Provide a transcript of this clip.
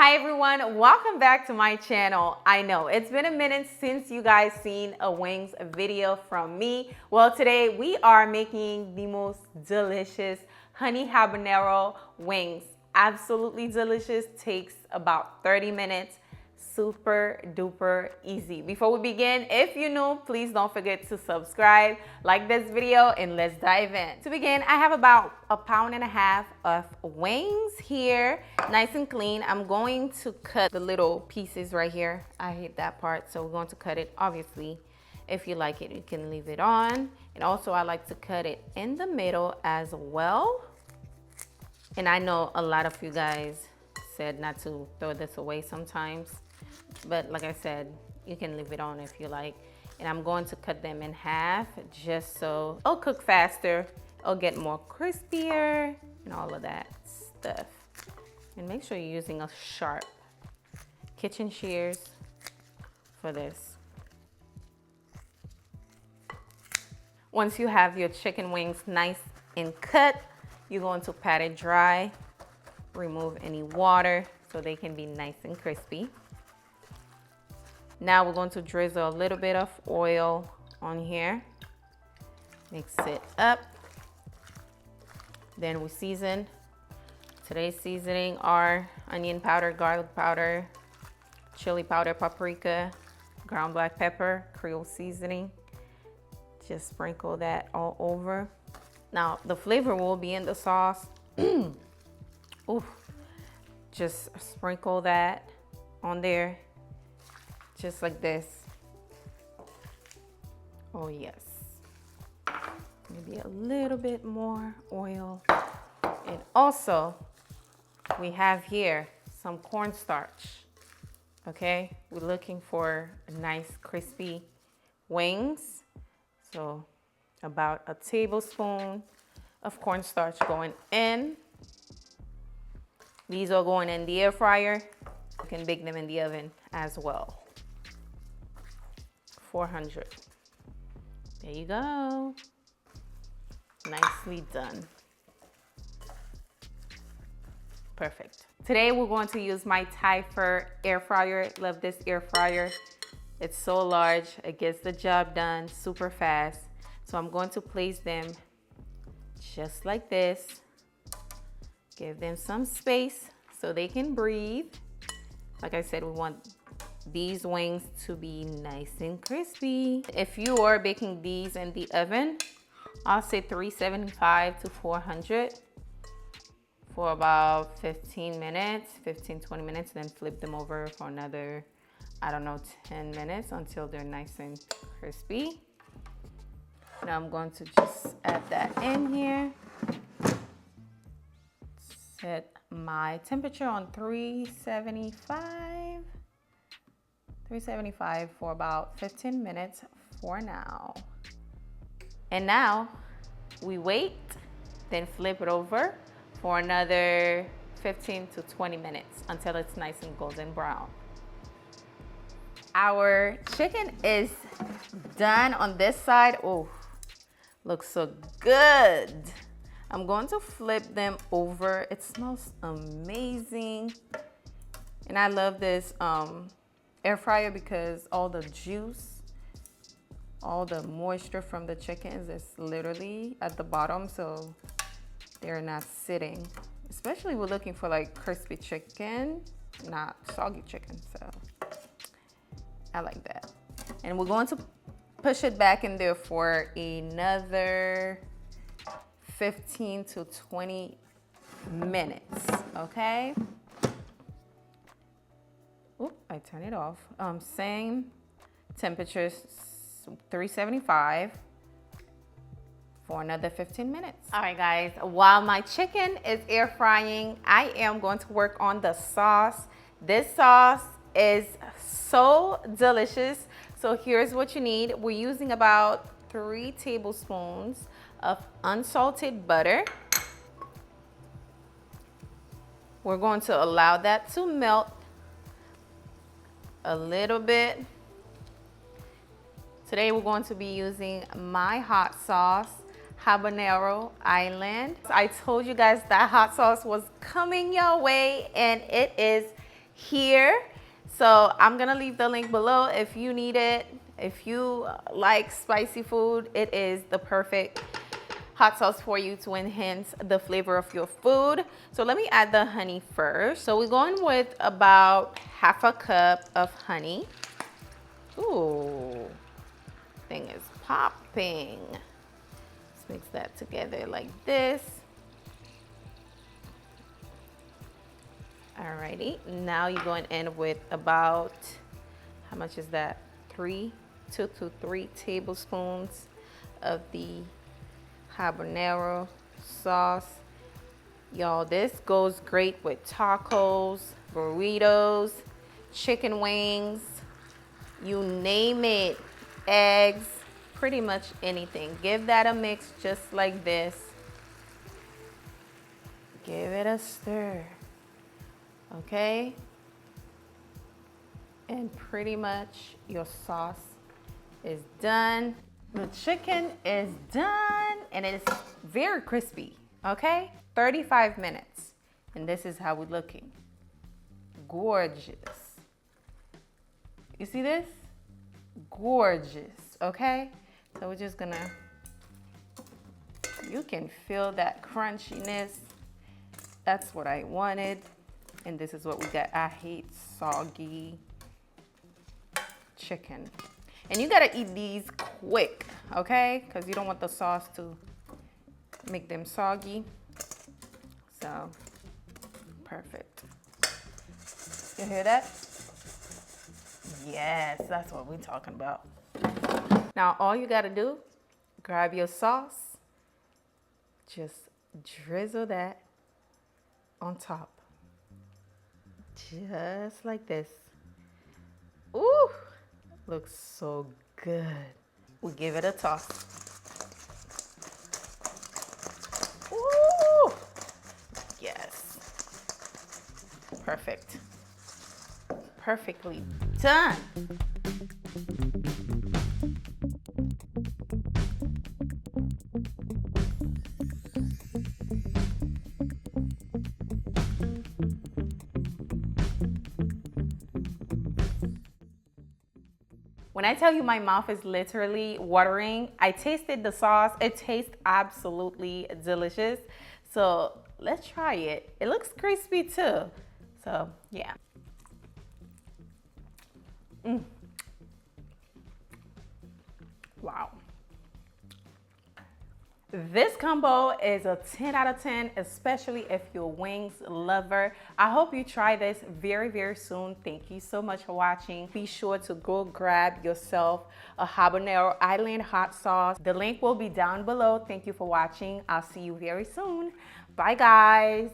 Hi everyone, welcome back to my channel. I know it's been a minute since you guys seen a wings video from me. Well, today we are making the most delicious honey habanero wings. Absolutely delicious, takes about 30 minutes. Super duper easy. Before we begin, if you're new, please don't forget to subscribe, like this video, and let's dive in. To begin, I have about 1.5 pounds of wings here, nice and clean. I'm going to cut the little pieces right here. I hate that part, so we're going to cut it. Obviously, if you like it, you can leave it on. And also, I like to cut it in the middle as well. And I know a lot of you guys said not to throw this away sometimes. But like I said, you can leave it on if you like. And I'm going to cut them in half just so it'll cook faster. It'll get more crispier and all of that stuff. And make sure you're using a sharp kitchen shears for this. Once you have your chicken wings nice and cut, you're going to pat it dry. Remove any water so they can be nice and crispy. Now we're going to drizzle a little bit of oil on here. Mix it up. Then we season. Today's seasoning are onion powder, garlic powder, chili powder, paprika, ground black pepper, Creole seasoning. Just sprinkle that all over. Now the flavor will be in the sauce. Ooh. Just sprinkle that on there. Just like this. Oh yes. Maybe a little bit more oil. And also, we have here some cornstarch. Okay, we're looking for nice crispy wings. So about a tablespoon of cornstarch going in. These are going in the air fryer. You can bake them in the oven as well. 400. There you go. Nicely done. Perfect. Today we're going to use my Thai air fryer. Love this air fryer. It's so large. It gets the job done super fast. So I'm going to place them just like this. Give them some space so they can breathe. Like I said, we want these wings to be nice and crispy. If you are baking these in the oven, I'll say 375 to 400 for about 15 minutes, 15-20 minutes, then flip them over for another, I don't know, 10 minutes until they're nice and crispy. Now I'm going to just add that in here. Set my temperature on 375 for about 15 minutes for now. And now we wait, then flip it over for another 15 to 20 minutes until it's nice and golden brown. Our chicken is done on this side. Oh, looks so good. I'm going to flip them over. It smells amazing. And I love this air fryer because all the juice, all the moisture from the chicken is literally at the bottom, so they're not sitting. Especially we're looking for like crispy chicken, not soggy chicken, so I like that. And we're going to push it back in there for another 15 to 20 minutes, okay? Oop, I turn it off. Same temperatures, 375 for another 15 minutes. All right, guys, while my chicken is air frying, I am going to work on the sauce. This sauce is so delicious. So here's what you need. We're using about 3 tablespoons of unsalted butter. We're going to allow that to melt a little bit. Today we're going to be using my hot sauce, Habanero Island. I told you guys that hot sauce was coming your way, and it is here. So I'm gonna leave the link below if you need it. If you like spicy food, it is the perfect hot sauce for you to enhance the flavor of your food. So let me add the honey first. So we're going with about half a cup of honey. Ooh, thing is popping. Let's mix that together like this. Alrighty, now you're going in with about, how much is that? 2 to 3 tablespoons of the habanero sauce. Y'all, this goes great with tacos, burritos, chicken wings, you name it, eggs, pretty much anything. Give that a mix just like this. Give it a stir. Okay, and pretty much your sauce is done. The chicken is done and it is very crispy. Okay, 35 minutes and this is how we're looking. Gorgeous. You see this? Gorgeous. Okay, so we're just gonna, you can feel that crunchiness. That's what I wanted. And this is what we got. I hate soggy chicken. And you gotta eat these quick, okay? Because you don't want the sauce to make them soggy. So, perfect. You hear that? Yes, that's what we're talking about. Now, all you gotta do, grab your sauce, just drizzle that on top. Just like this. Ooh, looks so good. We give it a toss. Ooh, yes. Perfect. Perfectly done. When I tell you my mouth is literally watering, I tasted the sauce. It tastes absolutely delicious. So let's try it. It looks crispy too. So yeah. Wow. This combo is a 10 out of 10, especially if you're a wings lover. I hope you try this very, very soon. Thank you so much for watching. Be sure to go grab yourself a habanero island hot sauce. The link will be down below. Thank you for watching. I'll see you very soon. Bye, guys.